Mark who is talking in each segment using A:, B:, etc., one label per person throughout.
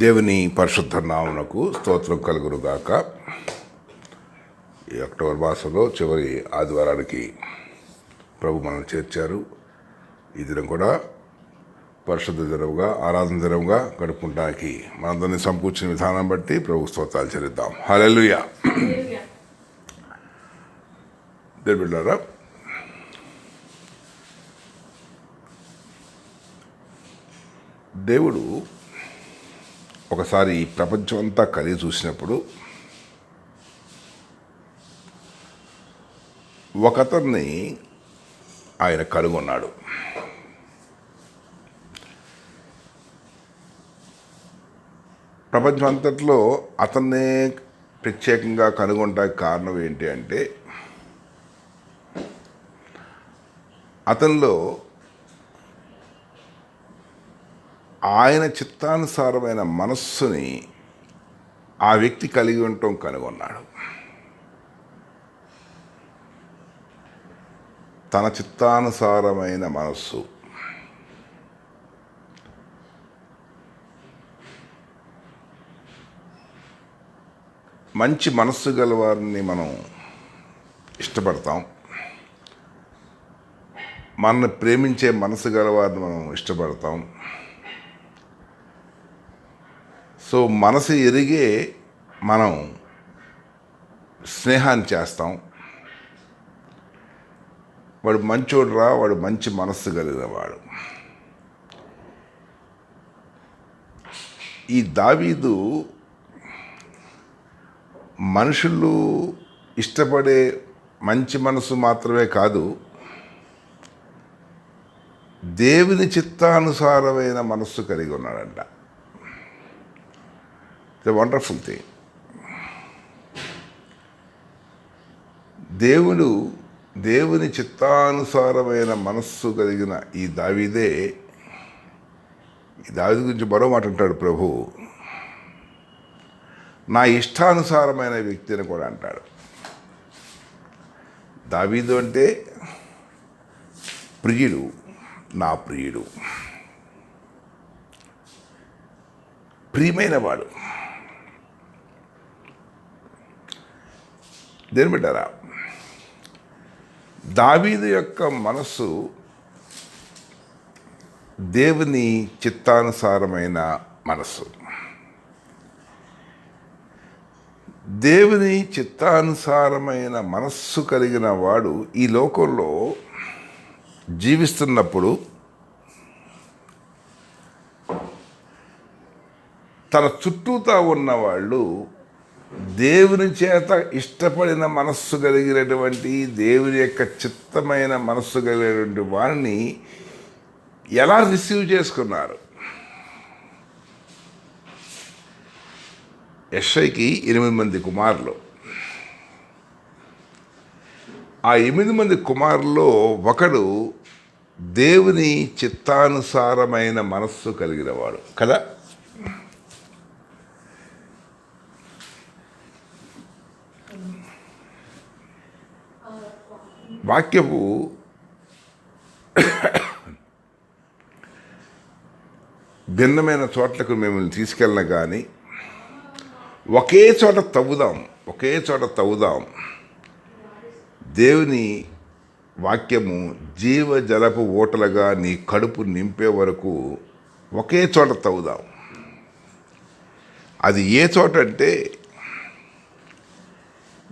A: దేవుని పరిశుద్ధ నామమునకు స్తోత్రం కలుగునుగాక. ఈ అక్టోబర్ మాసంలో చివరి ఆదివారానికి ప్రభు మనం చేర్చారు. ఈ దినం కూడా పరిశుద్ధ దినముగా, ఆరాధన దినముగా గడుపుకుంటానికి మనందరినీ సమకూర్చిన విధానం బట్టి ప్రభు స్తోత్రాలు చెల్లిద్దాం. హల్లెలూయా. దేవుని బిడ్డలారా, దేవుడు ఒకసారి ప్రపంచం అంతా కలిగి చూసినప్పుడు ఒకతన్ని ఆయన కనుగొన్నాడు. ప్రపంచం అంతట్లో అతన్నే ప్రత్యేకంగా కనుగొనడానికి కారణం ఏంటి అంటే, అతనిలో ఆయన చిత్తానుసారమైన మనస్సుని ఆ వ్యక్తి కలిగి ఉండటం కనుగొన్నాడు. తన చిత్తానుసారమైన మనస్సు, మంచి మనస్సు గలవారిని మనం ఇష్టపడతాం. మనల్ని ప్రేమించే మనసు గలవారిని మనం ఇష్టపడతాం. సో మనసు ఎరిగే మనం స్నేహాన్ని చేస్తాం. వాడు మంచోడురా, వాడు మంచి మనస్సు కలిగినవాడు. ఈ దావీదు మనుషులు ఇష్టపడే మంచి మనసు మాత్రమే కాదు, దేవుని చిత్తానుసారమైన మనస్సు కలిగి ఉన్నాడంట. The wonderful thing. దేవుని చిత్తానుసారమైన మనస్సు కలిగిన ఈ దావీదు గురించి మరో మాట అంటాడు ప్రభు, నా ఇష్టానుసారమైన వ్యక్తిని కూడా అంటాడు. దావీదు అంటే ప్రియుడు, నా ప్రియుడు, ప్రియమైన వాడు. దేని బిడ్డారా, దావీదు యొక్క మనస్సు దేవుని చిత్తానుసారమైన మనస్సు. దేవుని చిత్తానుసారమైన మనస్సు కలిగిన వాడు ఈ లోకంలో జీవిస్తున్నప్పుడు తన చుట్టూతా ఉన్నవాళ్ళు దేవుని చేత ఇష్టపడిన మనస్సు కలిగినటువంటి, దేవుని యొక్క చిత్తమైన మనస్సు కలిగినటువంటి వారిని ఎలా రిసీవ్ చేసుకున్నారు? యెషయాకి 8 మంది కుమారులు. ఆ 8 మంది కుమారుల్లో ఒకడు దేవుని చిత్తానుసారమైన మనస్సు కలిగినవాడు కదా. వాక్యపు భిన్నమైన చోట్లకు మిమ్మల్ని తీసుకెళ్ళిన కానీ ఒకే చోట తవ్వుదాం. దేవుని వాక్యము జీవజలపు ఓటలుగా నీ కడుపు నింపే వరకు ఒకే చోట తవ్వుదాం. అది ఏ చోట అంటే,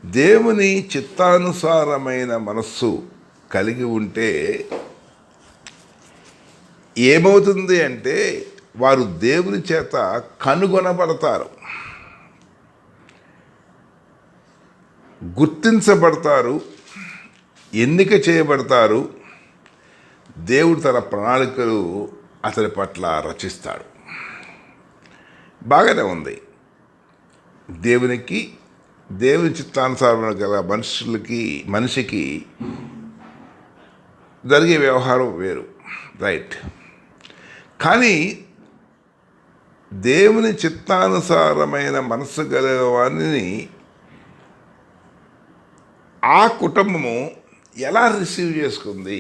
A: దేవుని చిత్తానుసారమైన మనస్సు కలిగి ఉంటే ఏమవుతుంది అంటే, వారు దేవుని చేత కనుగొనబడతారు, గుర్తించబడతారు, ఎన్నిక చేయబడతారు. దేవుడు తన ప్రణాళికలు అతని పట్ల రచిస్తాడు. బాగానే ఉంది. దేవుని చిత్తానుసారమైన గల మనిషికి జరిగే వ్యవహారం వేరు, రైట్. కానీ దేవుని చిత్తానుసారమైన మనస్సు గలవారిని ఆ కుటుంబము ఎలా రిసీవ్ చేసుకుంది?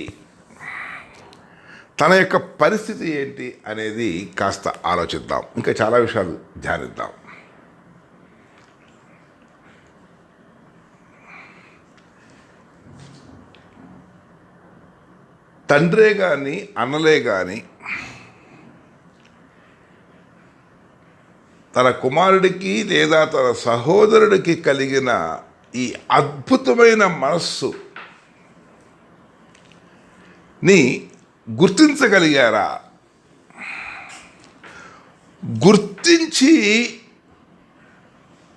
A: తన యొక్క పరిస్థితి ఏంటి అనేది కాస్త ఆలోచిద్దాం. ఇంకా చాలా విషయాలు ధ్యానిద్దాం. తండ్రే కానీ అన్నలే కానీ తన కుమారుడికి లేదా తన సహోదరుడికి కలిగిన ఈ అద్భుతమైన మనస్సు ని గుర్తించగలిగారా? గుర్తించి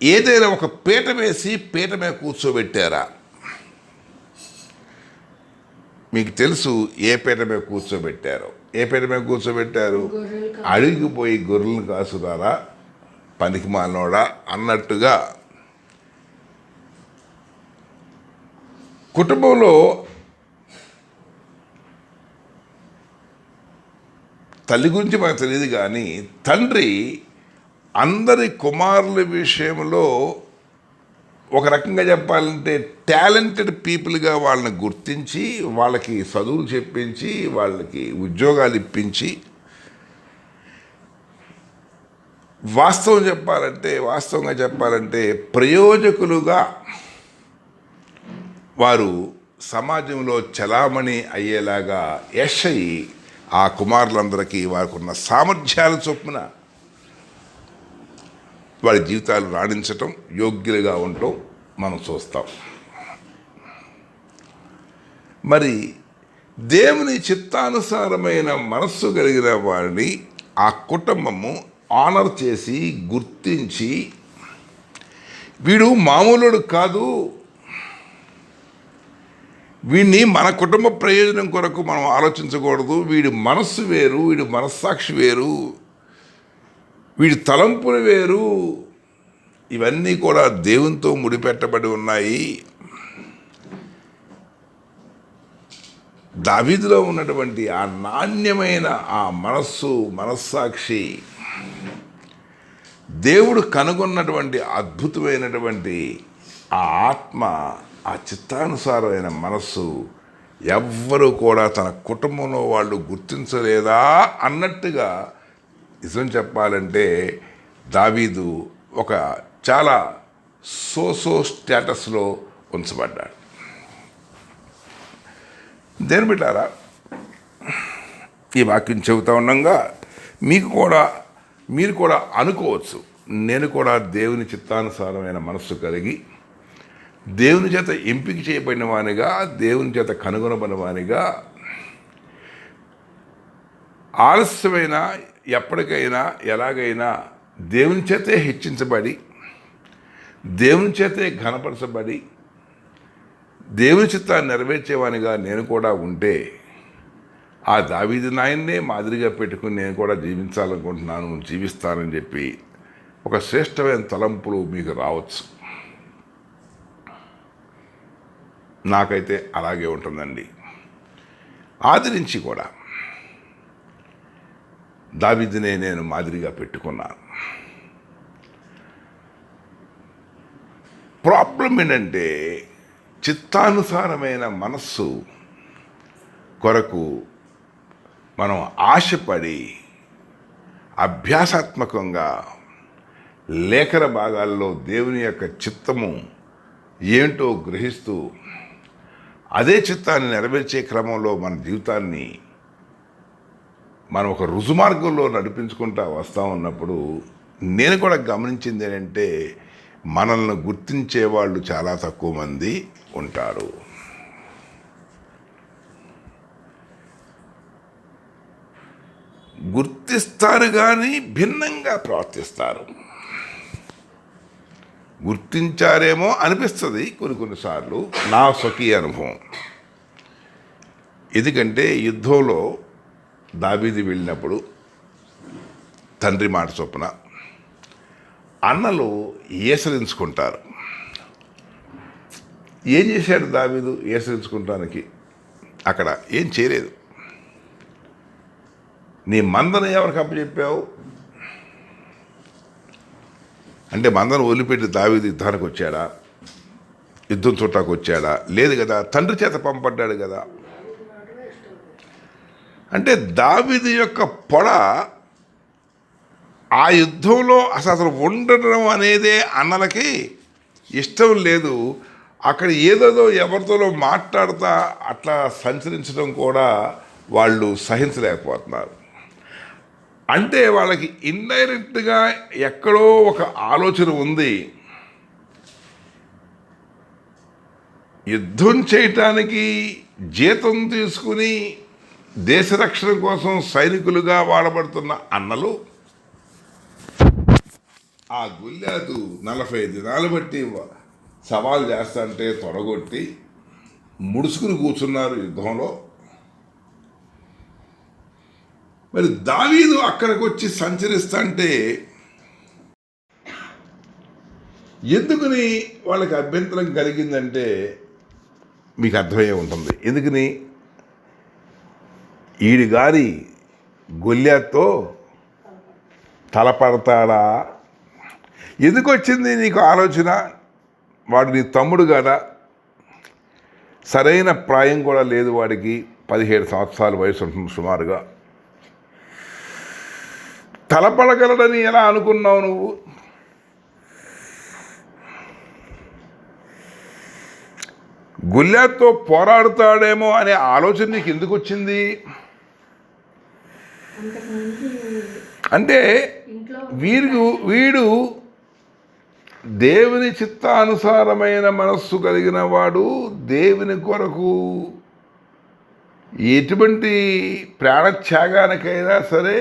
A: ఏదైనా ఒక పీట వేసి పీట మీద కూర్చోబెట్టారా? మీకు తెలుసు ఏ పీట మీద కూర్చోబెట్టారో. ఏ పీట మీద కూర్చోబెట్టారు? అడిగికి పోయి గొర్రెలను కాసురారా పనికి మానోడా అన్నట్టుగా కుటుంబంలో తల్లి గురించి మనకు తెలియదు, కానీ తండ్రి అందరి కుమారుల విషయంలో ఒక రకంగా చెప్పాలంటే టాలెంటెడ్ పీపుల్గా వాళ్ళని గుర్తించి వాళ్ళకి చదువులు చెప్పించి వాళ్ళకి ఉద్యోగాలు ఇప్పించి వాస్తవంగా చెప్పాలంటే ప్రయోజకులుగా వారు సమాజంలో చలామణి అయ్యేలాగా యెషయి ఆ కుమారులందరికీ వారికి ఉన్న సామర్థ్యాల చొప్పున వారి జీవితాలు రాణించటం, యోగ్యులుగా ఉండటం మనం చూస్తాం. మరి దేవుని చిత్తానుసారమైన మనస్సు కలిగిన వారిని ఆ కుటుంబము ఆనర్ చేసి గుర్తించి, వీడు మామూలుడు కాదు, వీడిని మన కుటుంబ ప్రయోజనం కొరకు మనం ఆలోచించకూడదు, వీడి మనస్సు వేరు, వీడి మనస్సాక్షి వేరు, వీడి తలంపులు వేరు, ఇవన్నీ కూడా దేవునితో ముడిపెట్టబడి ఉన్నాయి. దావీదులో ఉన్నటువంటి ఆ నాణ్యమైన ఆ మనస్సాక్షి దేవుడు కనుగొన్నటువంటి అద్భుతమైనటువంటి ఆ ఆత్మ, ఆ చిత్తానుసారమైన మనస్సు ఎవ్వరూ కూడా తన కుటుంబంలో వాళ్ళు గుర్తించలేదా అన్నట్టుగా నిజం చెప్పాలంటే దావీదు ఒక చాలా స్టేటస్లో ఉంచబడ్డాడు. దేని బిడ్డారా, ఈ వాక్యం చెబుతా ఉండగా మీరు కూడా అనుకోవచ్చు, నేను కూడా దేవుని చిత్తానుసారమైన మనస్సు కలిగి దేవుని చేత ఎంపిక చేయబడిన వానిగా, దేవుని చేత కనుగొనబడిన వానిగా, ఆలస్యమైన ఎప్పటికైనా ఎలాగైనా దేవుని చేతే హెచ్చించబడి, దేవుని చేతే ఘనపరచబడి, దేవుని చిత్తాన్ని నెరవేర్చేవానిగా నేను కూడా ఉంటే ఆ దావీదు నాయన్నే మాదిరిగా పెట్టుకుని నేను కూడా జీవించాలనుకుంటున్నాను, జీవిస్తానని చెప్పి ఒక శ్రేష్టమైన తలంపులు మీకు రావచ్చు. నాకైతే అలాగే ఉంటుందండి. ఆది నుంచి కూడా దావీదునే నేను మాదిరిగా పెట్టుకున్నాను. ప్రాబ్లం ఏంటంటే చిత్తానుసారమైన మనస్సు కొరకు మనం ఆశపడి అభ్యాసాత్మకంగా లేఖన భాగాల్లో దేవుని యొక్క చిత్తము ఏంటో గ్రహిస్తూ అదే చిత్తాన్ని నెరవేర్చే క్రమంలో మన జీవితాన్ని మనం ఒక రుజుమార్గంలో నడిపించుకుంటూ వస్తూ ఉన్నప్పుడు నేను కూడా గమనించింది ఏంటంటే మనల్ని గుర్తించే వాళ్ళు చాలా తక్కువ మంది ఉంటారు. గుర్తిస్తారు కానీ భిన్నంగా ప్రవర్తిస్తారు. గుర్తించారేమో అనిపిస్తుంది కొన్నిసార్లు, నా స్వకీయ అనుభవం. ఎందుకంటే యుద్ధంలో దావీదు వెళ్ళినప్పుడు తండ్రి మాట చొప్పున అన్నలు ఏసరించుకుంటారు. ఏం చేశాడు దావీదు ఏసరించుకుంటానికి? అక్కడ ఏం చేయలేదు. నీ మందను ఎవరికి అప్పచెప్పావు అంటే మందను వదిలిపెట్టి దావీదు యుద్ధానికి వచ్చాడా? యుద్ధం చుట్టాకు వచ్చాడా? లేదు కదా, తండ్రి చేత పంపడ్డాడు కదా. అంటే దావీదు యొక్క పొడ ఆ యుద్ధంలో అసలు ఉండడం అనేదే అన్నలకి ఇష్టం లేదు. అక్కడ ఏదేదో ఎవరితోనో మాట్లాడుతా అట్లా సంచరించడం కూడా వాళ్ళు సహించలేకపోతున్నారు. అంటే వాళ్ళకి ఇండైరెక్ట్గా ఎక్కడో ఒక ఆలోచన ఉంది, యుద్ధం చేయటానికి జీతం తీసుకుని దేశ రక్షణ కోసం సైనికులుగా వాడబడుతున్న అన్నలు ఆ గొల్యాతు 40 దినాలు బట్టి సవాల్ చేస్తాంటే తొడగొట్టి ముడుచుకుని కూర్చున్నారు యుద్ధంలో. మరి దావీదు అక్కడికి వచ్చి సంచరిస్తాంటే ఎందుకని వాళ్ళకి అభ్యంతరం కలిగిందంటే మీకు అర్థమయ్యే ఉంటుంది. ఎందుకని ఈడి గారి గొల్యాత్తో తలపడతాడా? ఎందుకు వచ్చింది నీకు ఆలోచన? వాడు నీ తమ్ముడు కదా, సరైన ప్రాయం కూడా లేదు వాడికి, 17 సంవత్సరాల వయసు ఉంటుంది సుమారుగా. తలపడగలడని ఎలా అనుకున్నావు నువ్వు? గొల్యాత్తో పోరాడుతాడేమో అనే ఆలోచన నీకు ఎందుకు వచ్చింది? అంటే వీడు దేవుని చిత్తానుసారమైన మనస్సు కలిగిన వాడు, దేవుని కొరకు ఎటువంటి ప్రాణత్యాగానికైనా సరే,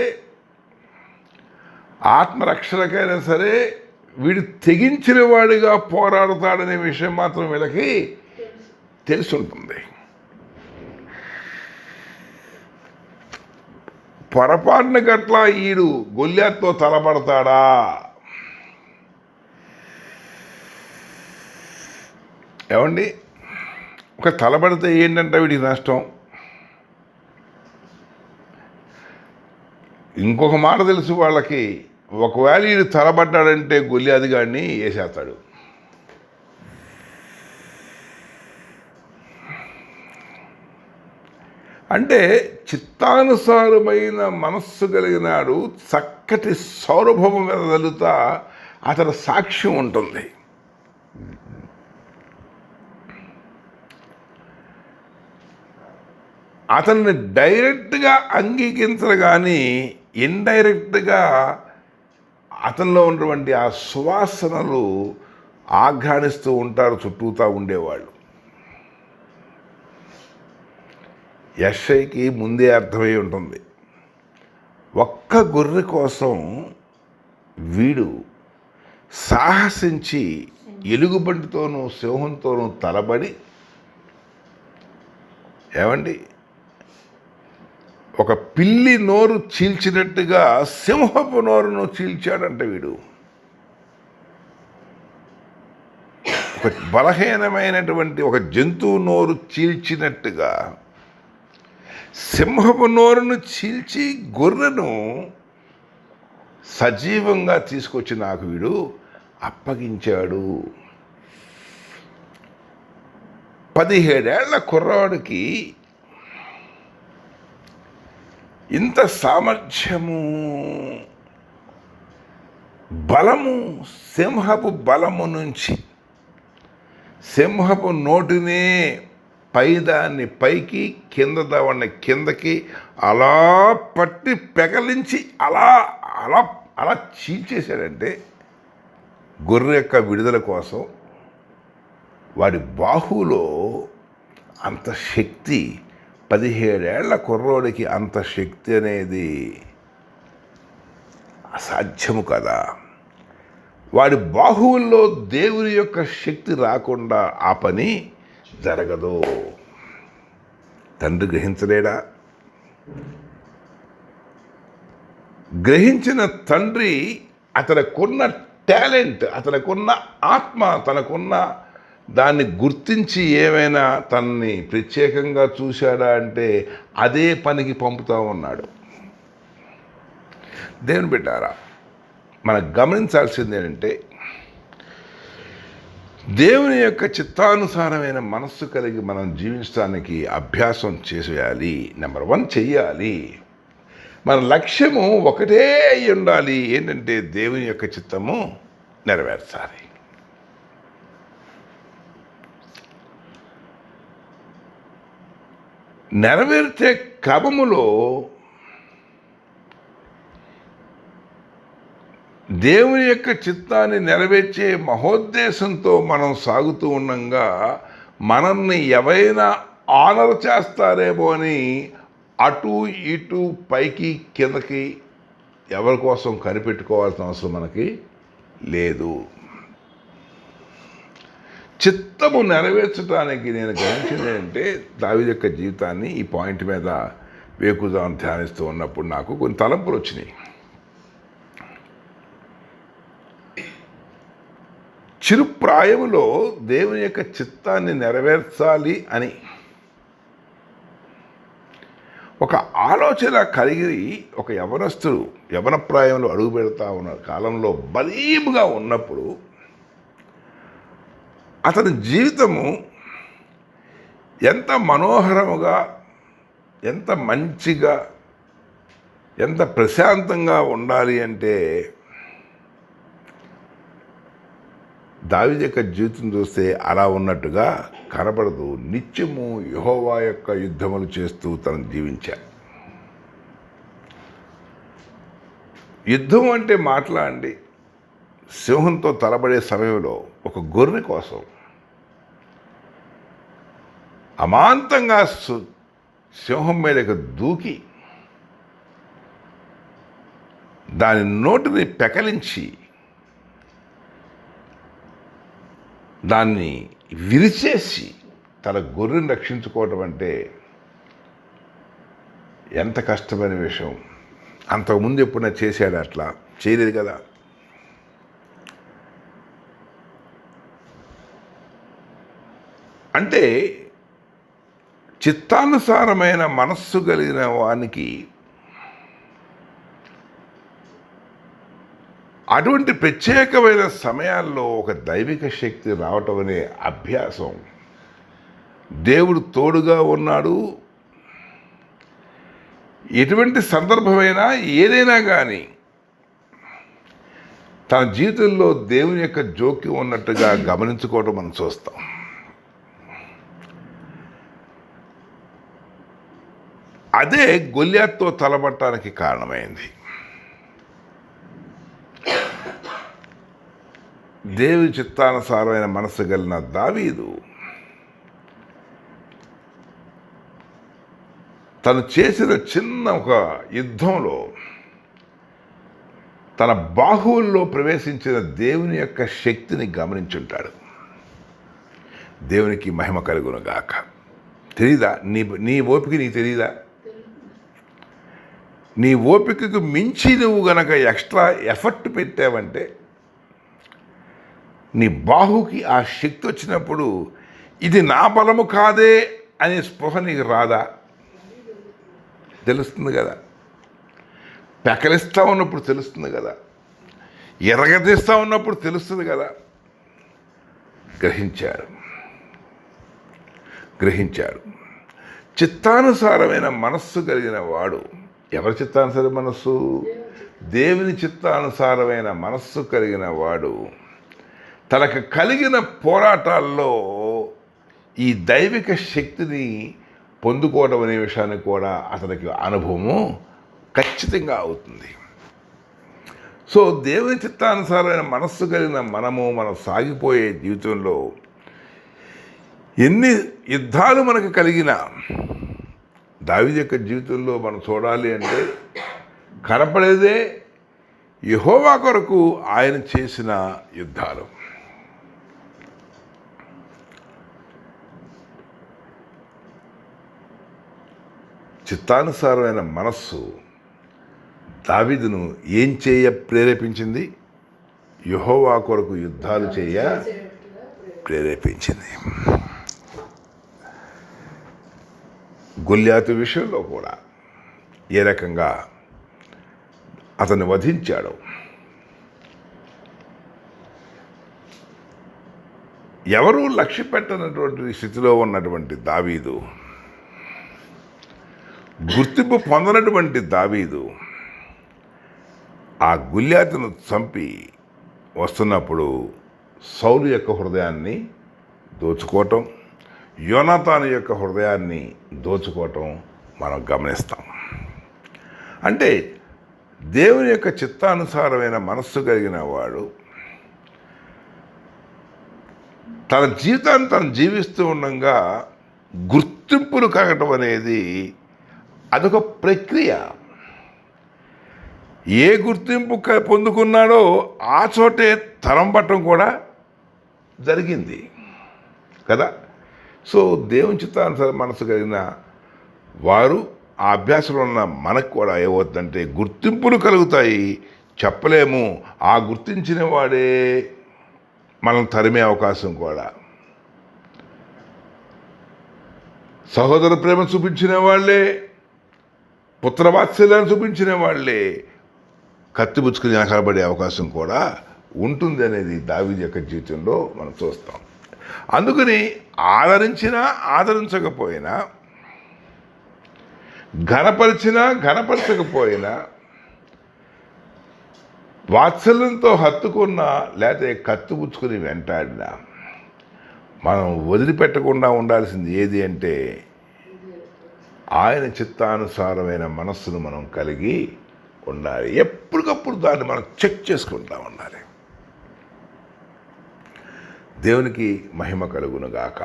A: ఆత్మరక్షణకైనా సరే వీడు తెగించిన వాడిగా పోరాడుతాడనే విషయం మాత్రం వీళ్ళకి తెలుసుంటుంది. పొరపాటున గట్ల ఈడు గొల్యాత్తో తలపడతాడా? ఏమండి, ఒక తలపడితే ఏంటంటే వీడికి నష్టం. ఇంకొక మాట తెలుసు వాళ్ళకి, ఒకవేళ వీడు తలపడ్డాడంటే గొల్యాతు గాడిని వేసేస్తాడు. అంటే చిత్తానుసారమైన మనస్సు కలిగినాడు, చక్కటి సౌరభవం వెదజల్లుతా అతని సాక్ష్యం ఉంటుంది. అతన్ని డైరెక్ట్గా అంగీకరించరు కానీ ఇండైరెక్ట్గా అతనిలో ఉన్నటువంటి ఆ సువాసనలు ఆఘ్రానిస్తూ ఉంటారు చుట్టూతా ఉండేవాళ్ళు. యెషయాకి ముందే అర్థమై ఉంటుంది, ఒక్క గొర్రె కోసం వీడు సాహసించి ఎలుగుబంటితోనూ సింహంతోనూ తలబడి, ఏమండి, ఒక పిల్లి నోరు చీల్చినట్టుగా సింహపు నోరును చీల్చాడంట వీడు. ఒక బలహీనమైనటువంటి ఒక జంతువు నోరు చీల్చినట్టుగా సింహపు నోరును చీల్చి గొర్రెను సజీవంగా తీసుకొచ్చి నాకు వీడు అప్పగించాడు. 17 ఏళ్ల కుర్రాడికి ఇంత సామర్థ్యము, బలము, సింహపు బలము నుంచి సింహపు నోటినే పైదాన్ని పైకి, కింద దావాన్ని కిందకి అలా పట్టి పెకలించి అలా అలా అలా చీల్చేశాడంటే గొర్రె యొక్క విడుదల కోసం. వాడి బాహులో అంత శక్తి, 17 ఏళ్ల కుర్రోడికి అంత శక్తి అనేది అసాధ్యము కదా. వాడి బాహువుల్లో దేవుని యొక్క శక్తి రాకుండా ఆ పని జరగదు. తండ్రి గ్రహించలేడా? గ్రహించిన తండ్రి అతనికున్న టాలెంట్, అతనికున్న ఆత్మ, తనకున్న దాన్ని గుర్తించి ఏమైనా తనని ప్రత్యేకంగా చూశాడా అంటే అదే పనికి పంపుతా ఉన్నాడు. దేవుని బిడ్డారా, మనం గమనించాల్సింది ఏంటంటే దేవుని యొక్క చిత్తానుసారమైన మనస్సు కలిగి మనం జీవించడానికి అభ్యాసం చేసేయాలి. నెంబర్ 1 చెయ్యాలి. మన లక్ష్యము ఒకటే అయి ఉండాలి. ఏంటంటే దేవుని యొక్క చిత్తము నెరవేర్చాలి. నెరవేర్చే క్రమములో దేవుని యొక్క చిత్తాన్ని నెరవేర్చే మహోద్దేశంతో మనం సాగుతూ ఉండగా మనల్ని ఎవరైనా ఆనర్ చేస్తారేమో అని అటు ఇటు పైకి కిందకి ఎవరి కోసం కనిపెట్టుకోవాల్సిన అవసరం మనకి లేదు. చిత్తము నెరవేర్చడానికి నేను గ్రహించింది ఏంటంటే దావీదు యొక్క జీవితాన్ని ఈ పాయింట్ మీద వేకుజామున ధ్యానిస్తూ ఉన్నప్పుడు నాకు కొన్ని తలంపులు వచ్చినాయి. చిరు ప్రాయములో దేవుని యొక్క చిత్తాన్ని నెరవేర్చాలి అని ఒక ఆలోచన కలిగి ఒక యవనస్తుడు యవన ప్రాయంలో అడుగు పెడతా ఉన్న కాలంలో బలీముగా ఉన్నప్పుడు అతని జీవితము ఎంత మనోహరముగా, ఎంత మంచిగా, ఎంత ప్రశాంతంగా ఉండాలి అంటే దావీదు యొక్క జీవితం చూస్తే అలా ఉన్నట్టుగా కనబడదు. నిత్యము యెహోవా యొక్క యుద్ధములు చేస్తూ తను జీవించాడు. యుద్ధం అంటే మాట్లాడండి, సింహంతో తలబడే సమయంలో ఒక గొర్రె కోసం అమాంతంగా సింహం మీదకి దూకి దాని నోటిని పెకలించి దాన్ని విరిచేసి తన గొర్రెని రక్షించుకోవటం అంటే ఎంత కష్టమైన విషయం. అంతకుముందు ఎప్పుడైనా చేశాడు? అట్లా చేయలేదు కదా. అంటే చిత్తానుసారమైన మనస్సు కలిగిన వానికి అటువంటి ప్రత్యేకమైన సమయాల్లో ఒక దైవిక శక్తి రావటం అనే అభ్యాసం, దేవుడు తోడుగా ఉన్నాడు. ఎటువంటి సందర్భమైనా ఏదైనా కానీ తన జీవితంలో దేవుని యొక్క జోక్యం ఉన్నట్టుగా గమనించుకోవడం మనం చూస్తాం. అదే గొల్యాతుతో తలబట్టడానికి కారణమైంది. దేవుని చిత్తానుసారమైన మనసు కలిగిన దావీదు తను చేసిన చిన్న ఒక యుద్ధంలో తన బాహువుల్లో ప్రవేశించిన దేవుని యొక్క శక్తిని గమనించుంటాడు. దేవునికి మహిమ కలుగును గాక. తెలీదా? నీ ఓపిక నీకు తెలీదా? నీ ఓపికకు మించి నువ్వు గనక ఎక్స్ట్రా ఎఫర్ట్ పెట్టావంటే నీ బాహుకి ఆ శక్తి వచ్చినప్పుడు ఇది నా బలము కాదే అనే స్పృహ నీకు రాదా? తెలుస్తుంది కదా. పెకలిస్తూ ఉన్నప్పుడు తెలుస్తుంది కదా. ఎరగదీస్తూ ఉన్నప్పుడు తెలుస్తుంది కదా. గ్రహించాడు. చిత్తానుసారమైన మనస్సు కలిగిన వాడు, ఎవరి చిత్తానుసార మనస్సు? దేవుని చిత్తానుసారమైన మనస్సు కలిగిన వాడు తనకు కలిగిన పోరాటాల్లో ఈ దైవిక శక్తిని పొందుకోవడం అనే విషయాన్ని కూడా అతనికి అనుభవము ఖచ్చితంగా అవుతుంది. సో దేవుని చిత్తానుసారమైన మనస్సు కలిగిన మనం సాగిపోయే జీవితంలో ఎన్ని యుద్ధాలు మనకు కలిగినా దావీదు యొక్క జీవితంలో మనం చూడాలి అంటే కనపడేదే యెహోవా కొరకు ఆయన చేసిన యుద్ధాలు. చిత్తానుసారమైన మనస్సు దావీదును ఏం చేయ ప్రేరేపించింది? యెహోవా కొరకు యుద్ధాలు చేయ ప్రేరేపించింది. గొల్యాతు విషయంలో కూడా ఏ రకంగా అతన్ని వధించాడు, ఎవరూ లక్ష్య పెట్టనటువంటి స్థితిలో ఉన్నటువంటి దావీదు, గుర్తింపు పొందనటువంటి దావీదు ఆ గుళ్యాతును చంపి వస్తున్నప్పుడు సౌలు యొక్క హృదయాన్ని దోచుకోవటం, యోనాతాను యొక్క హృదయాన్ని దోచుకోవటం మనం గమనిస్తాం. అంటే దేవుని యొక్క చిత్తానుసారమైన మనస్సు కలిగిన వాడు తన జీవితాన్ని తను జీవిస్తూ ఉండగా గుర్తింపులు కలగటం అనేది అదొక ప్రక్రియ. ఏ గుర్తింపు పొందుకున్నాడో ఆ చోటే తరం పట్టడం కూడా జరిగింది కదా. సో దేవుని చిత్తానుసార మనసు కలిగిన వారు ఆ అభ్యాసంలో ఉన్న మనకు కూడా ఏమవుతుందంటే గుర్తింపులు కలుగుతాయి. చెప్పలేము, ఆ గుర్తించిన వాడే మనం తరిమే అవకాశం కూడా. సహోదర ప్రేమ చూపించిన వాళ్ళే, పుత్రవాత్సల్యాన్ని చూపించిన వాళ్ళే కత్తిపుచ్చుకుని వెనకబడే అవకాశం కూడా ఉంటుంది అనేది దావీదు యొక్క జీవితంలో మనం చూస్తాం. అందుకని ఆదరించినా ఆదరించకపోయినా, ఘనపరిచినా ఘనపరచకపోయినా, వాత్సల్యంతో హత్తుకున్నా లేకపోతే కత్తిపుచ్చుకుని వెంటాడినా మనం వదిలిపెట్టకుండా ఉండాల్సింది ఏది అంటే ఆయన చిత్తానుసారమైన మనస్సును మనం కలిగి ఉండాలి. ఎప్పటికప్పుడు దాన్ని మనం చెక్ చేసుకుంటా ఉండాలి. దేవునికి మహిమ కలుగునుగాక.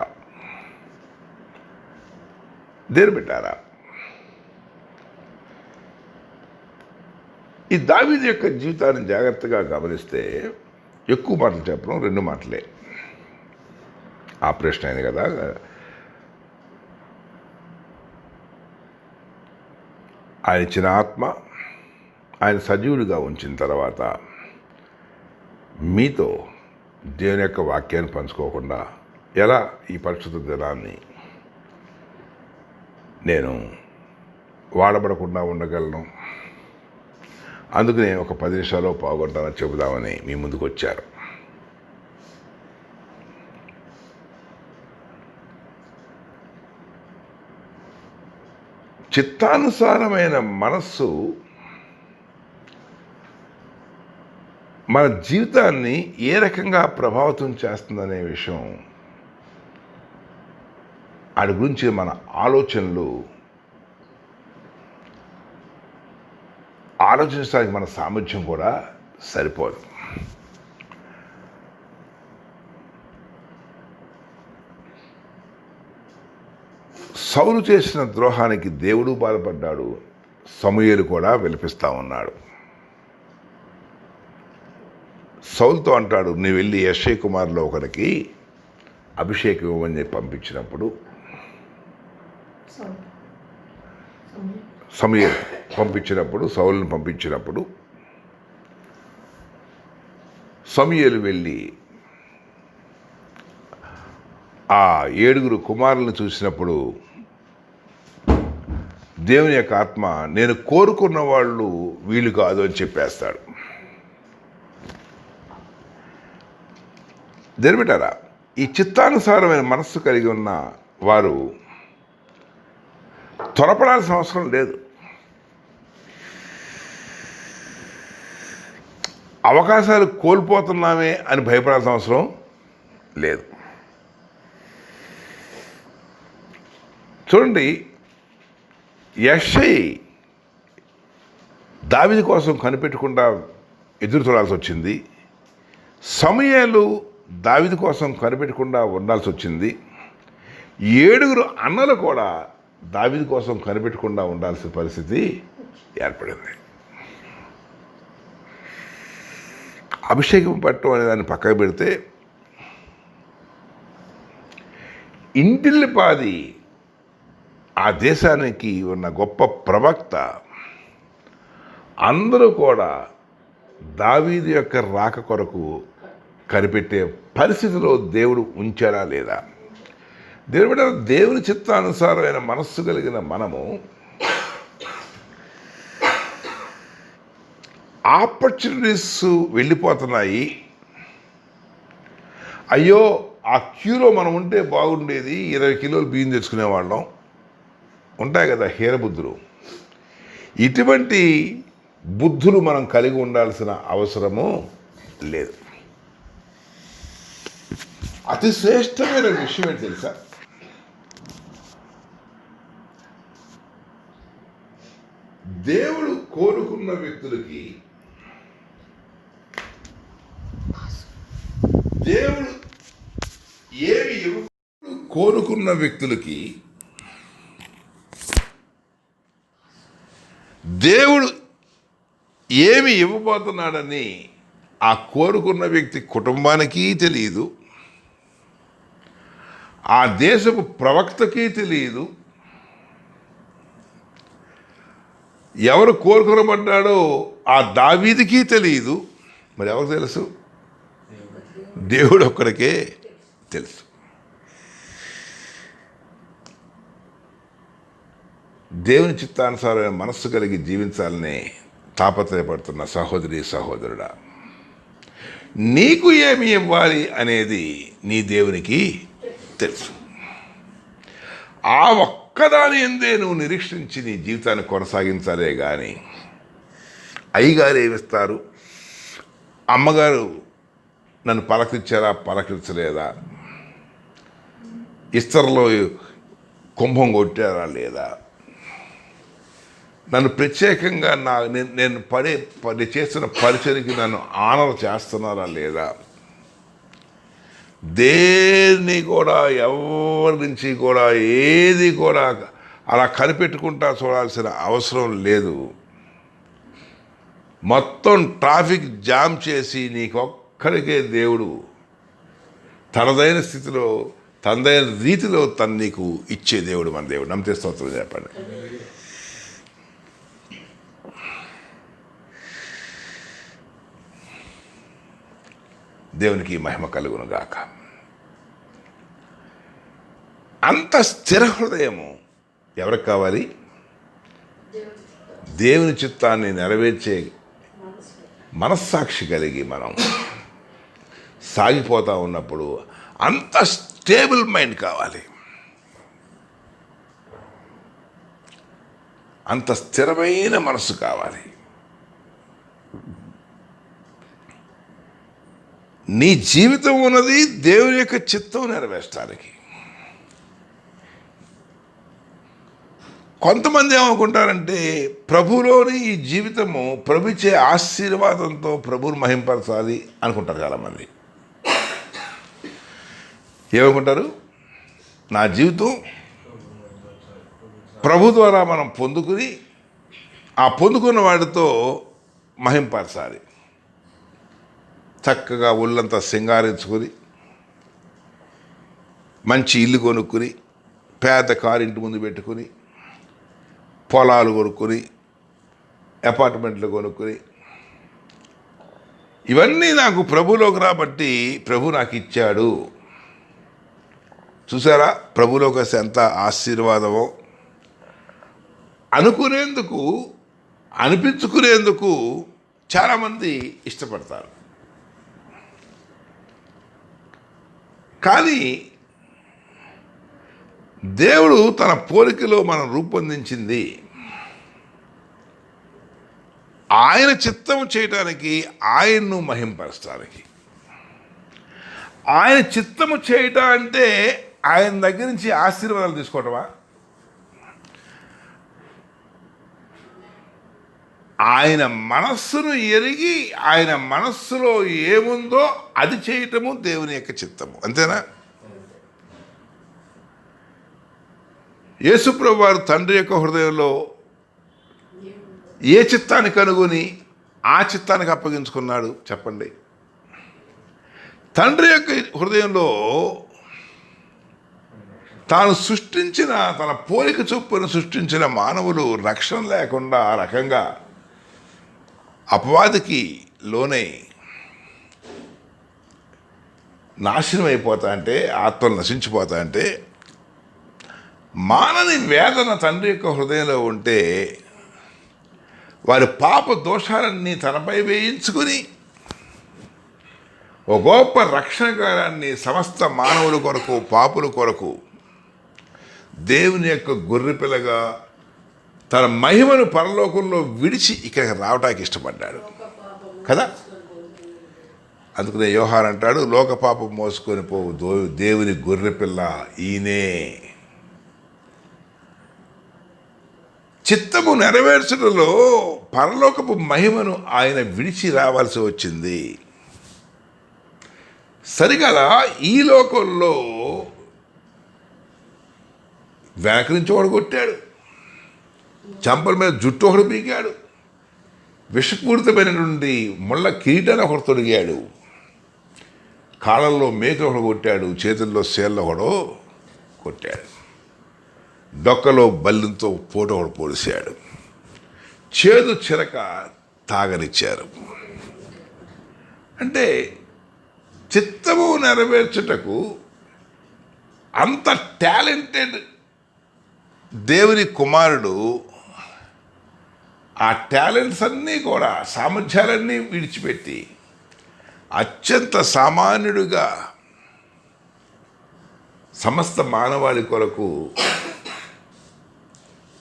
A: దేవుని బిడ్డారా, ఈ దావీదు యొక్క జీవితాన్ని జాగ్రత్తగా గమనిస్తే ఎక్కువ మాటలు చెప్పడం 2 మాటలే. ఆపరేషన్ అయింది కదా, ఆయన ఇచ్చిన ఆత్మ ఆయన సజీవుడిగా ఉంచిన తర్వాత మీతో దేవుని యొక్క వాక్యాన్ని పంచుకోకుండా ఎలా ఈ పరిశుద్ధ దినాన్ని నేను వాడబడకుండా ఉండగలను, అందుకనే ఒక 10 నిమిషాలు పావుగంటని చెబుదామని మీ ముందుకు వచ్చారు. చిత్తానుసారమైన మనస్సు మన జీవితాన్ని ఏ రకంగా ప్రభావితం చేస్తుందనే విషయం, వాటి గురించి మన ఆలోచించడానికి మన సామర్థ్యం కూడా సరిపోదు. సౌలు చేసిన ద్రోహానికి దేవుడు బాధపడ్డాడు, సమూయేలు కూడా విలపిస్తూ ఉన్నాడు. సౌలుతో అంటాడు, నువ్వు వెళ్ళి యెష్షయి కుమారులో ఒకరికి అభిషేకం ఇవ్వమని చెప్పి పంపించినప్పుడు, సమూయేలు పంపించినప్పుడు, సౌలుని పంపించినప్పుడు సమూయేలు వెళ్ళి ఆ 7 కుమారులను చూసినప్పుడు దేవుని యొక్క ఆత్మ, నేను కోరుకున్న వాళ్ళు వీళ్ళు కాదు అని చెప్పేస్తాడు. జరిపెట్టారా? ఈ చిత్తానుసారమైన మనస్సు కలిగి ఉన్న వారు త్వరపడాల్సిన అవసరం లేదు. అవకాశాలు కోల్పోతున్నామే అని భయపడాల్సిన అవసరం లేదు. చూడండి, యెష్షయి దావీదు కోసం కనిపెట్టకుండా ఎదురు చూడాల్సి వచ్చింది. సమూయేలు దావీదు కోసం కనిపెట్టకుండా ఉండాల్సి వచ్చింది. 7 అన్నలు కూడా దావీదు కోసం కనిపెట్టకుండా ఉండాల్సిన పరిస్థితి ఏర్పడింది. అభిషేకం పట్టడం అనే దాన్ని పక్కకు పెడితే, ఇంటిల్లిపాది ఆ దేశానికి ఉన్న గొప్ప ప్రవక్త అందరూ కూడా దావీదు యొక్క రాక కొరకు కనిపెట్టే పరిస్థితిలో దేవుడు ఉంచాడా లేదా? దేవుని చిత్తానుసారమైన మనస్సు కలిగిన మనము ఆపర్చునిటీస్ వెళ్ళిపోతున్నాయి, అయ్యో ఆ క్యూలో మనం ఉంటే బాగుండేది, 20 కిలోలు బియ్యం తెచ్చుకునేవాళ్ళం. ఉంటాయి కదా హీనబుద్ధులు. ఇటువంటి బుద్ధులు మనం కలిగి ఉండాల్సిన అవసరము లేదు. అతి శ్రేష్టమైన విషయం ఏంటి తెలుసా? దేవుడు కోరుకున్న వ్యక్తులకి, దేవుడు ఏమి కోరుకున్న వ్యక్తులకి దేవుడు ఏమి ఇవ్వబోతున్నాడని ఆ కోరుకున్న వ్యక్తి కుటుంబానికి తెలియదు, ఆ దేశపు ప్రవక్తకి తెలియదు. ఎవరు కోరుకునబడ్డాడో ఆ దావీదుకి తెలియదు. మరి ఎవరికి తెలుసు? దేవుడు ఒక్కడికే తెలుసు. దేవుని చిత్తానుసారమైన మనస్సు కలిగి జీవించాలని తాపత్రయపడుతున్న సహోదరి సహోదరుడా, నీకు ఏమి ఇవ్వాలి అనేది నీ దేవునికి తెలుసు. ఆ ఒక్కదాని ఎందే నువ్వు నిరీక్షించి నీ జీవితాన్ని కొనసాగించాలే కానీ అయ్యగారు ఏమిస్తారు, అమ్మగారు నన్ను పలకరించారా పలకరించలేదా, ఇస్తరులో కుంభం కొట్టారా లేదా, నన్ను ప్రత్యేకంగా నేను చేస్తున్న పరిచయకి నన్ను ఆనర్ చేస్తున్నారా లేదా, దేన్ని కూడా ఎవరి నుంచి కూడా ఏది కూడా అలా కనిపెట్టుకుంటా చూడాల్సిన అవసరం లేదు. మొత్తం ట్రాఫిక్ జామ్ చేసి నీకొక్కడికే దేవుడు తనదైన స్థితిలో తనదైన రీతిలో తను నీకు ఇచ్చే దేవుడు మన దేవుడు. నమ్మితే స్తోత్రం చెప్పండి. దేవునికి మహిమ కలుగును గాక. అంత స్థిర హృదయము ఎవరికి కావాలి? దేవుని చిత్తాన్ని నెరవేర్చే మనస్సాక్షి కలిగి మనం సాగిపోతూ ఉన్నప్పుడు అంత స్టేబుల్ మైండ్ కావాలి, అంత స్థిరమైన మనసు కావాలి. నీ జీవితం ఉన్నది దేవుని యొక్క చిత్తం నెరవేర్చడానికి. కొంతమంది ఏమనుకుంటారంటే ప్రభులోని ఈ జీవితము ప్రభుచే ఆశీర్వాదంతో ప్రభువుని మహింపరచాలి అనుకుంటారు చాలామంది. ఏమనుకుంటారు? నా జీవితం ప్రభు ద్వారా మనం పొందుకుని ఆ పొందుకున్న వాడితో మహింపరచాలి. చక్కగా ఒళ్ళంతా సింగారించుకొని మంచి ఇల్లు కొనుక్కుని పేద కారు ఇంటి ముందు పెట్టుకుని పొలాలు కొనుక్కొని అపార్ట్మెంట్లు కొనుక్కొని ఇవన్నీ నాకు ప్రభులోకి రాబట్టి ప్రభు నాకు ఇచ్చాడు. చూసారా ప్రభులోకి వస్తే ఎంత ఆశీర్వాదమో అనుకునేందుకు అనిపించుకునేందుకు చాలామంది ఇష్టపడతారు. కానీ దేవుడు తన పోలికలో మనం రూపొందించింది ఆయన చిత్తము చేయటానికి, ఆయన్ను మహింపరచడానికి. ఆయన చిత్తము చేయటం అంటే ఆయన దగ్గర నుంచి ఆశీర్వాదాలు తీసుకోవటమా? ఆయన మనస్సును ఎరిగి ఆయన మనస్సులో ఏముందో అది చేయటము దేవుని యొక్క చిత్తము. అంతేనా? యేసుప్రభు వారు తండ్రి యొక్క హృదయంలో ఏ చిత్తాన్ని కనుగొని ఆ చిత్తానికి అప్పగించుకున్నాడు చెప్పండి. తండ్రి యొక్క హృదయంలో తాను సృష్టించిన తన పోలిక చొప్పున సృష్టించిన మానవులు రక్షణ లేకుండా ఆ రకంగా అపవాదికి లోనై నాశనం అయిపోతా అంటే, ఆత్మలు నశించిపోతా అంటే, మానని వేదన తండ్రి యొక్క హృదయంలో ఉంటే వారి పాప దోషాలన్నీ తనపై వేయించుకుని ఒక గొప్ప రక్షణ కార్యాన్ని సమస్త మానవుల కొరకు, పాపుల కొరకు దేవుని యొక్క గొర్రెపిల్లగా తన మహిమను పరలోకంలో విడిచి ఇక్కడికి రావడానికి ఇష్టపడ్డాడు కదా. అందుకనే యోహాన్ అంటాడు, లోక పాపం మోసుకొని పోవు దేవుని గొర్రెపిల్ల ఈయనే. చిత్తము నెరవేర్చడంలో పరలోకపు మహిమను ఆయన విడిచి రావాల్సి వచ్చింది. సరిగదా ఈ లోకంలో వెనక నుంచి ఒకడు కొట్టాడు, చంపల మీద జుట్టు ఒకడు పీకాడు, విషపూరితమైనటువంటి ముళ్ళ కిరీటాన్ని ఒకడు తొడిగాడు, కాళ్ళల్లో మేకలు ఒకడు కొట్టాడు, చేతుల్లో సేళ్ళు ఒకడు కొట్టాడు, డొక్కలో బల్లితో పోటు ఒకడు పొడిశాడు, చేదు చిరక తాగనిచ్చారు. అంటే చిత్తము నెరవేర్చుటకు అంత టాలెంటెడ్ దేవుని కుమారుడు ఆ టాలెంట్స్ అన్నీ కూడా, సామర్థ్యాలన్నీ విడిచిపెట్టి అత్యంత సామాన్యుడిగా సమస్త మానవాళి కొరకు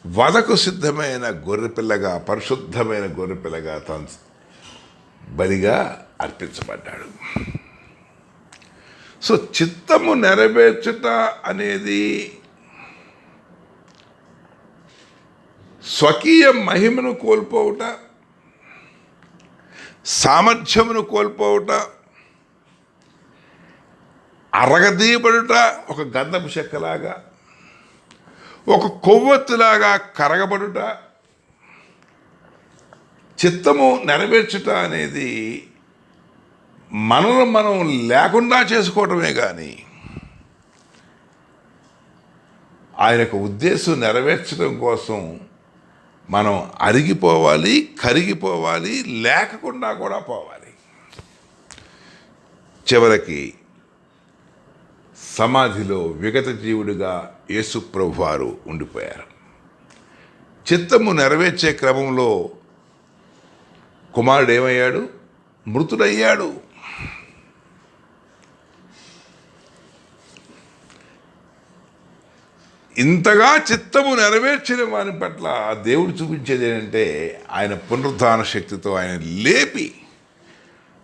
A: వదకు సిద్ధమైన గొర్రెపిల్లగా, పరిశుద్ధమైన గొర్రెపిల్లగా తను బలిగా అర్పించబడ్డాడు. సో చిత్తము నెరవేర్చుట అనేది స్వకీయ మహిమను కోల్పోవుట, సామర్థ్యమును కోల్పోవుట, అరగదీయబడుట, ఒక గంధపు చెక్కలాగా, ఒక కొవ్వొత్తులాగా కరగబడుట. చిత్తము నెరవేర్చుట అనేది మనల్ని మనం లేకుండా చేసుకోవటమే కానీ ఆయన యొక్క ఉద్దేశం నెరవేర్చడం కోసం మనం అరిగిపోవాలి, కరిగిపోవాలి, లేకుండా కూడా పోవాలి. చివరికి సమాధిలో విగత జీవుడిగా యేసు ప్రభువారు ఉండిపోయారు. చిత్తము నెరవేర్చే క్రమంలో కుమారుడు ఏమయ్యాడు? మృతుడయ్యాడు. ఇంతగా చిత్తము నెరవేర్చిన వాని పట్ల దేవుడు చూపించేది ఏంటంటే ఆయన పునరుద్ధాన శక్తితో ఆయన లేపి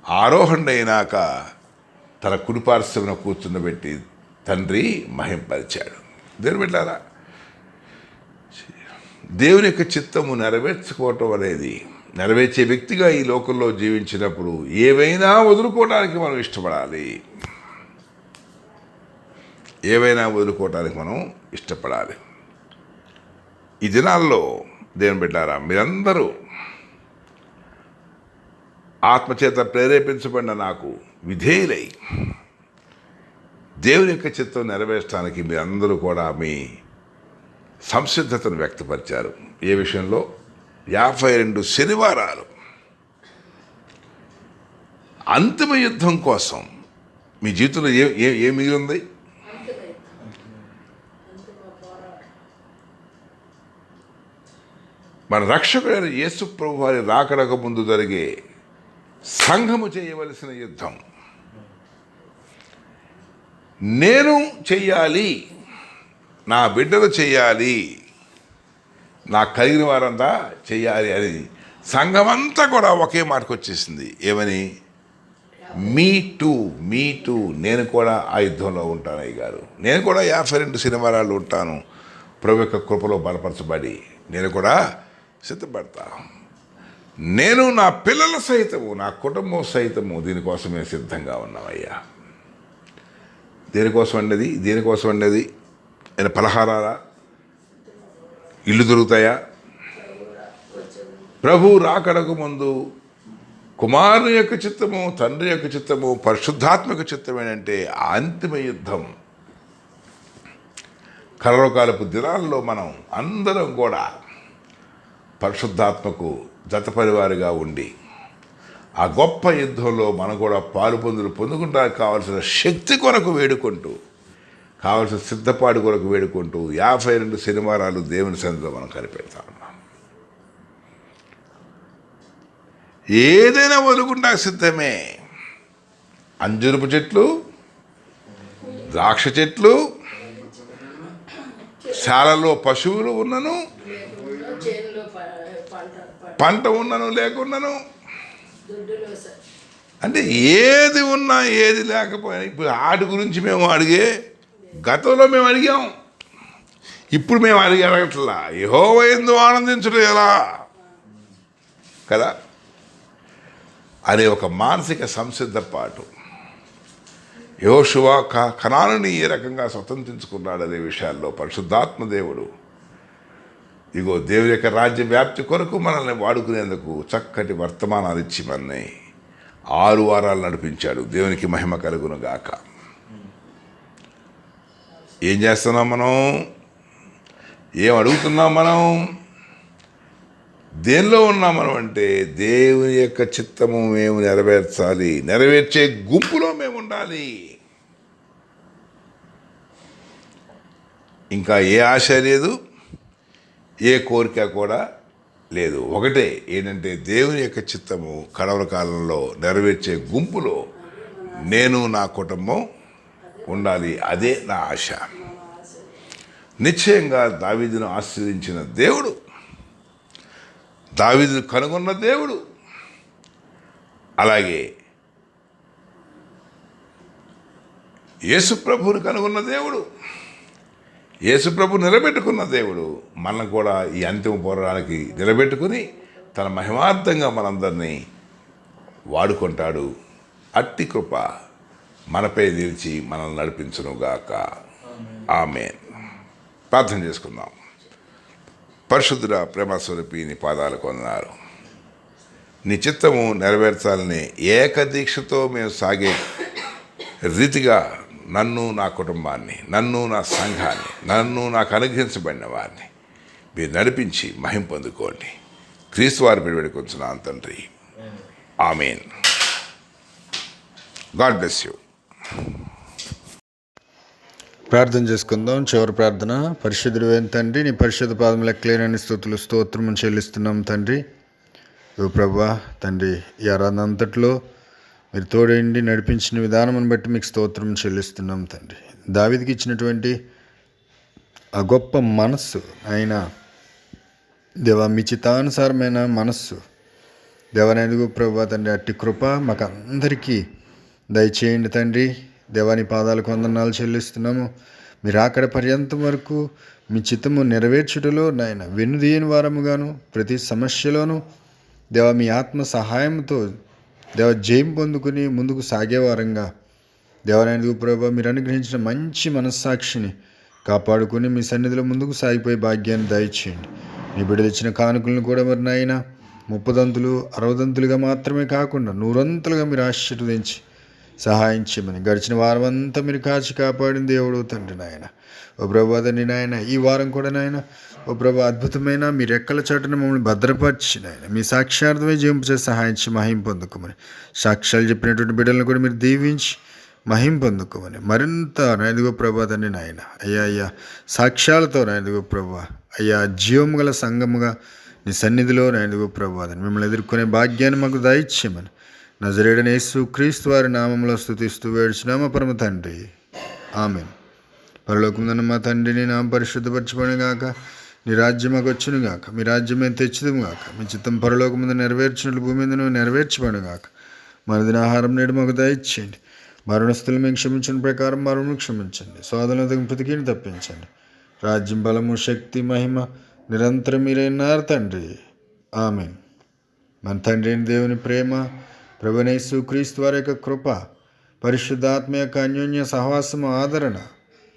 A: ఆరోహణ అయినాక తన కుడిపార్శ్వమున కూర్చుండబెట్టి తండ్రి మహింపరిచాడు. దేవుని బిడ్డలారా, దేవుని యొక్క చిత్తము నెరవేర్చుకోవటం అనేది, నెరవేర్చే వ్యక్తిగా ఈ లోకంలో జీవించినప్పుడు ఏవైనా వదులుకోవడానికి మనం ఇష్టపడాలి. ఏవైనా వదులుకోవటానికి మనం ఇష్టపడాలి. ఈ దినాల్లో దేవుని బిడ్డారా, మీరందరూ ఆత్మచేత ప్రేరేపించబడిన నాకు విధేయులై దేవుని యొక్క చిత్తం నెరవేర్చడానికి మీరందరూ కూడా మీ సంసిద్ధతను వ్యక్తపరిచారు. ఏ విషయంలో? 52 శనివారాలు అంతిమ యుద్ధం కోసం మీ జీవితంలో ఏ మిగిలింది? మన రక్షకుడైన యేసు ప్రభు వారి రాకడకు ముందు జరిగే సంఘము చేయవలసిన యుద్ధం. నేను చెయ్యాలి, నా బిడ్డలు చెయ్యాలి, నా కలిగిన వారంతా చెయ్యాలి అని సంఘమంతా కూడా ఒకే మాటకు వచ్చేసింది. ఏమని? మీ టూ, నేను కూడా ఆ యుద్ధంలో ఉంటాను అయ్యగారు, నేను కూడా 52 శనివారాలు ఉంటాను, ప్రభు యొక్క కృపలో బలపరచబడి నేను కూడా సిద్ధపడతా. నేను నా పిల్లల సహితము, నా కుటుంబం సహితము దీనికోసమే సిద్ధంగా ఉన్నామయ్యా. దేనికోసం అండేది ఆయన పలహారాలా? ఇల్లు దొరుకుతాయా? ప్రభు రాకడకు ముందు కుమారుని యొక్క చిత్తము, తండ్రి యొక్క చిత్తము, పరిశుద్ధాత్మక చిత్తం ఏంటంటే అంతిమ యుద్ధం. కలవకాలపు దినాల్లో మనం అందరం కూడా పరిశుద్ధాత్మకు జతపరివారిగా ఉండి ఆ గొప్ప యుద్ధంలో మనం కూడా పొందుకుంటా కావాల్సిన శక్తి కొరకు వేడుకుంటూ, కావాల్సిన సిద్ధపాటు కొరకు వేడుకుంటూ 52 శనివారాలు దేవుని సన్నిధిలో మనం కనిపెడతా ఉన్నాం. ఏదైనా వదులుకుంటా సిద్ధమే. అంజూరపు చెట్లు, ద్రాక్ష చెట్లు, శాలలో పశువులు ఉన్నను, పంట ఉన్నను లేకున్నను, అంటే ఏది ఉన్నా ఏది లేకపోయినా. ఇప్పుడు వాటి గురించి మేము గతంలో మేము అడిగాం, ఇప్పుడు మేము అడగట్లా. యెహోవా యందు ఆనందించుట ఎలా కదా అనే ఒక మానసిక సంసిద్ధపాటు. యెహోషువ కనానుని ఏ రకంగా స్వతంత్రించుకున్నాడు అనే విషయాల్లో పరిశుద్ధాత్మ దేవుడు ఇగో దేవుని యొక్క రాజ్య వ్యాప్తి కొరకు మనల్ని వాడుకునేందుకు చక్కటి వర్తమానాలు ఇచ్చి మనల్ని 6 వారాలు నడిపించాడు. దేవునికి మహిమ కలుగును గాక. ఏం చేస్తున్నాం మనం? ఏం అడుగుతున్నాం మనం? దేనిలో ఉన్నాం మనం అంటే దేవుని యొక్క చిత్తము మేము నెరవేర్చాలి, నెరవేర్చే గుంపులో మేము ఉండాలి. ఇంకా ఏ ఆశ లేదు, ఏ కోరిక కూడా లేదు. ఒకటే ఏంటంటే దేవుని యొక్క చిత్తము కడవర కాలంలో నెరవేర్చే గుంపులో నేను నా కుటుంబం ఉండాలి. అదే నా ఆశ. నిశ్చయంగా దావీదును ఆశీర్వదించిన దేవుడు, దావీదును కనుగొన్న దేవుడు, అలాగే యేసుప్రభువుని కనుగొన్న దేవుడు, యేసుప్రభు నిలబెట్టుకున్న దేవుడు మనల్ని కూడా ఈ అంతిమ పోరాటానికి నిలబెట్టుకుని తన మహిమార్థంగా మనందరినీ వాడుకుంటాడు. అట్టి కృప మనపై నిలిచి మనల్ని నడిపించునుగాక. ఆమేన్. ప్రార్థన చేసుకుందాం. పరిశుద్ధుడ ప్రేమస్వరూపి, నీ పాదాలకు వందనాలు. నీ చిత్తము నెరవేర్చాలని ఏకదీక్షతో మేము సాగే రీతిగా నన్ను, నా కుటుంబాన్ని, నన్ను, నా సంఘాన్ని, నన్ను నాకు అనుగ్రహించబడిన వారిని మీరు నడిపించి మహిమ పొందుకోండి. క్రీస్తు వారి పేరు వేడుకొంచున్నాను తండ్రి. ఆమేన్. God bless you.
B: ప్రార్థన చేసుకుందాం. చివరి ప్రార్థన. పరిశుద్ధుడు అయిన తండ్రి, నీ పరిశుద్ధ పాదములు లెక్కలేనన్ని స్తుతులు స్తోత్రము చెల్లిస్తున్నాం తండ్రి. ఓ ప్రభువా తండ్రి, ఈ ఆరాధన అంతట్లో మీరు తోడేండి నడిపించిన విధానమును బట్టి మీకు స్తోత్రం చెల్లిస్తున్నాం తండ్రి. దావీదుకి ఇచ్చినటువంటి ఆ గొప్ప మనస్సు అయినా దేవా, మీ చిత్తానుసారమైన మనస్సు దేవానైదుగు ప్రభువా తండ్రి, అట్టి కృప మాకు అందరికీ దయచేయండి తండ్రి. దేవాని పాదాలకు వందనాలు చెల్లిస్తున్నాము. మీరు అక్కడ పర్యంతం వరకు మీ చిత్తము నెరవేర్చుటలో నాయన వెన్నుదీయని వారముగాను, ప్రతి సమస్యలోనూ దేవా మీ ఆత్మ సహాయంతో దేవ జయం పొందుకుని ముందుకు సాగేవారంగా దేవాలయానికి ప్రభావ మీరు అనుగ్రహించిన మంచి మనస్సాక్షిని కాపాడుకుని మీ సన్నిధిలో ముందుకు సాగిపోయే భాగ్యాన్ని దయచేయండి. మీ బిడ్డలిచ్చిన కానుకలను కూడా మరి నాయన 30 60 మాత్రమే కాకుండా 100 మీరు ఆశీర్వదించి సహాయం చేయమని గడిచిన వారం అంతా మీరు కాచి కాపాడిన దేవుడు తండ్రి నాయన. ఓ ప్రభా తండ్రి నాయన, ఈ వారం కూడా నాయన ఓ ప్రభా అద్భుతమైన మీ రెక్కల చాటున మమ్మల్ని భద్రపరిచి నాయన మీ సాక్షార్థమే జీవించే సహాయించి మహిం పొందుకోమని, సాక్ష్యాలు చెప్పినటువంటి బిడ్డలను కూడా మీరు దీవించి మహిం పొందుకోమని, మరింత నాయనగో ప్రభా తండ్రి నాయన అయ్యా సాక్ష్యాలతో నాయనగో ప్రభా అయ్యా జీవము గల సంఘముగా నీ సన్నిధిలో నాయనగో ప్రభా మిమ్మల్ని ఎదుర్కొనే భాగ్యాన్ని మాకు దయచేయమని నజరేయుడైన యేసు క్రీస్తు వారి నామంలో స్తుతిస్తూ వేడుచున్నాము పరమ తండ్రి. ఆమేన్. పరలోకమున మా తండ్రిని నామం పరిశుద్ధపరచబడును గాక, నీ రాజ్యం మాకు వచ్చును గాక, మీ రాజ్యం మేము తెచ్చుదుము గాక, మీ చిత్తం పరలోకమున నెరవేర్చినట్లు భూమి మీద నెరవేర్చబడును గాక. మన దిన ఆహారం నేడు మాకు దయచేయండి. మరణస్థులు మేము క్షమించిన ప్రకారం మరణము క్షమించండి. శోధనకు ప్రతికిని తప్పించండి. రాజ్యం, బలము, శక్తి, మహిమ నిరంతరం మీరైనారు తండ్రి. ఆమేన్. మన తండ్రి అయిన దేవుని ప్రేమ, ప్రభువైన యేసు క్రీస్తు వారి యొక్క కృప, పరిశుద్ధాత్మ యొక్క అన్యోన్య సహవాసము, ఆదరణ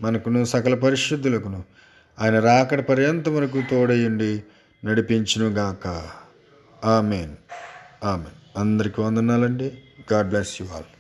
B: మనకును సకల పరిశుద్ధులకును ఆయన రాకడ పర్యంతం వరకు తోడయుండి నడిపించునుగాక. ఆమేన్. ఆమేన్. అందరికీ వందనాలండి. God bless you all.